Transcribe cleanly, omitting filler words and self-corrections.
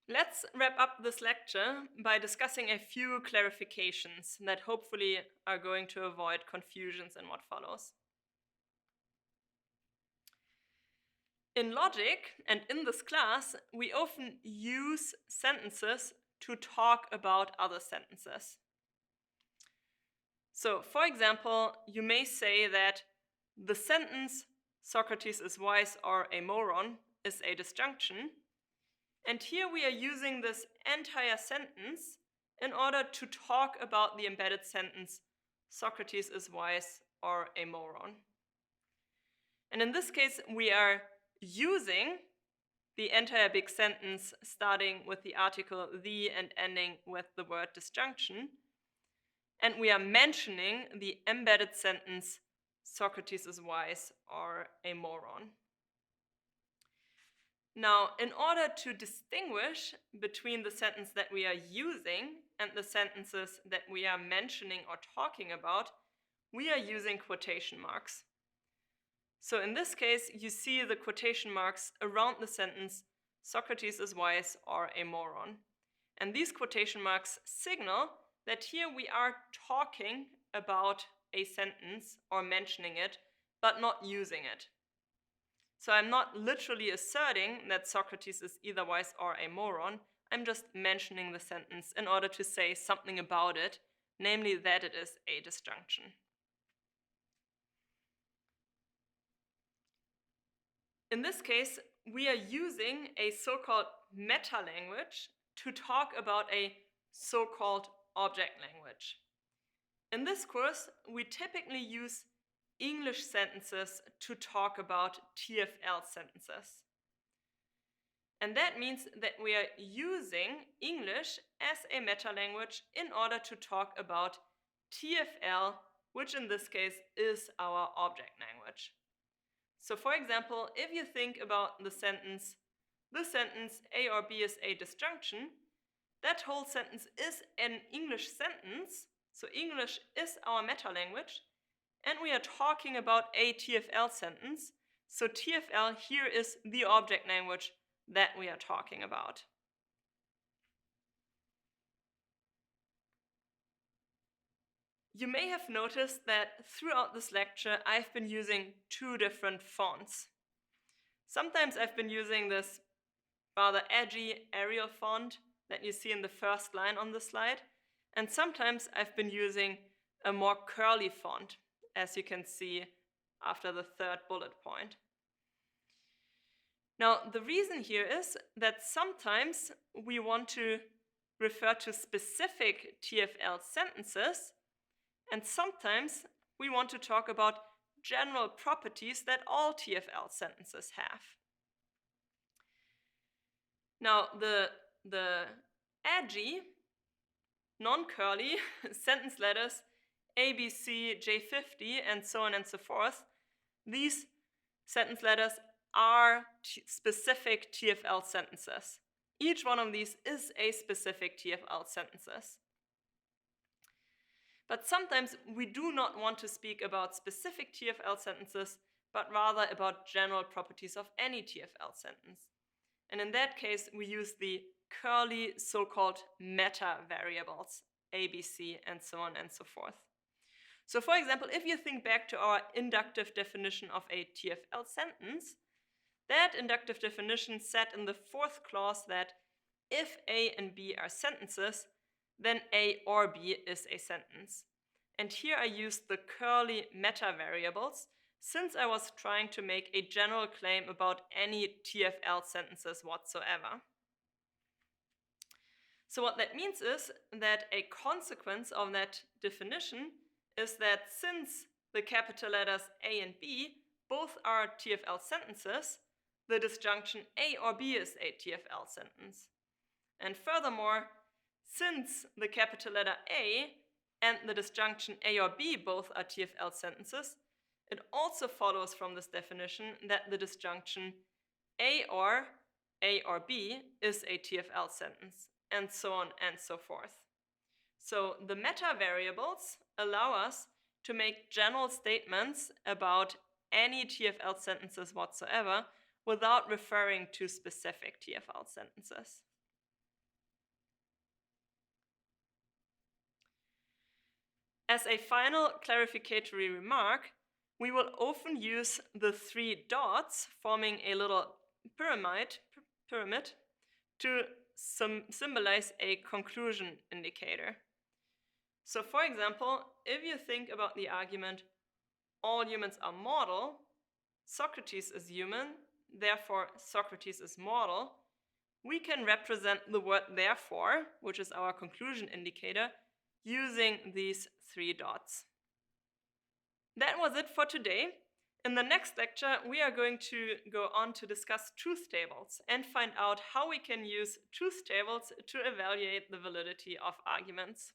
Let's wrap up this lecture by discussing a few clarifications that hopefully are going to avoid confusions in what follows. In logic and in this class, we often use sentences to talk about other sentences. So, for example, you may say that the sentence "Socrates is wise or a moron" is a disjunction. And here we are using this entire sentence in order to talk about the embedded sentence "Socrates is wise or a moron." And in this case, we are using the entire big sentence starting with the article "the" and ending with the word disjunction. And we are mentioning the embedded sentence "Socrates is wise or a moron." Now, in order to distinguish between the sentence that we are using and the sentences that we are mentioning or talking about, we are using quotation marks. So in this case, you see the quotation marks around the sentence "Socrates is wise or a moron." And these quotation marks signal that here we are talking about a sentence or mentioning it, but not using it. So I'm not literally asserting that Socrates is either wise or a moron. I'm just mentioning the sentence in order to say something about it, namely that it is a disjunction. In this case, we are using a so-called meta-language to talk about a so-called object language. In this course, we typically use English sentences to talk about TFL sentences. And that means that we are using English as a meta-language in order to talk about TFL, which in this case is our object language. So for example, if you think about the sentence "A or B is a disjunction," that whole sentence is an English sentence, so English is our meta-language, and we are talking about a TFL sentence, so TFL here is the object language that we are talking about. You may have noticed that throughout this lecture I've been using two different fonts. Sometimes I've been using this rather edgy Arial font that you see in the first line on the slide, and sometimes I've been using a more curly font, as you can see after the third bullet point. Now, the reason here is that sometimes we want to refer to specific TFL sentences, and sometimes we want to talk about general properties that all TFL sentences have. Now, the edgy, non-curly sentence letters A, B, C, J50, and so on and so forth, these sentence letters are specific TFL sentences. Each one of these is a specific TFL sentences. But sometimes we do not want to speak about specific TFL sentences, but rather about general properties of any TFL sentence. And in that case, we use the curly so-called meta variables, A, B, C, and so on and so forth. So for example, if you think back to our inductive definition of a TFL sentence, that inductive definition said in the fourth clause that if A and B are sentences, then A or B is a sentence. And here I used the curly meta variables since I was trying to make a general claim about any TFL sentences whatsoever. So what that means is that a consequence of that definition is that since the capital letters A and B both are TFL sentences, the disjunction A or B is a TFL sentence. And furthermore, since the capital letter A and the disjunction A or B both are TFL sentences, it also follows from this definition that the disjunction A or B is a TFL sentence, and so on and so forth. So the meta variables allow us to make general statements about any TFL sentences whatsoever without referring to specific TFL sentences. As a final clarificatory remark, we will often use the 3 dots forming a little pyramid to symbolize a conclusion indicator. So for example, if you think about the argument, all humans are mortal, Socrates is human, therefore Socrates is mortal, we can represent the word therefore, which is our conclusion indicator, using these 3 dots. That was it for today. In the next lecture, we are going to go on to discuss truth tables and find out how we can use truth tables to evaluate the validity of arguments.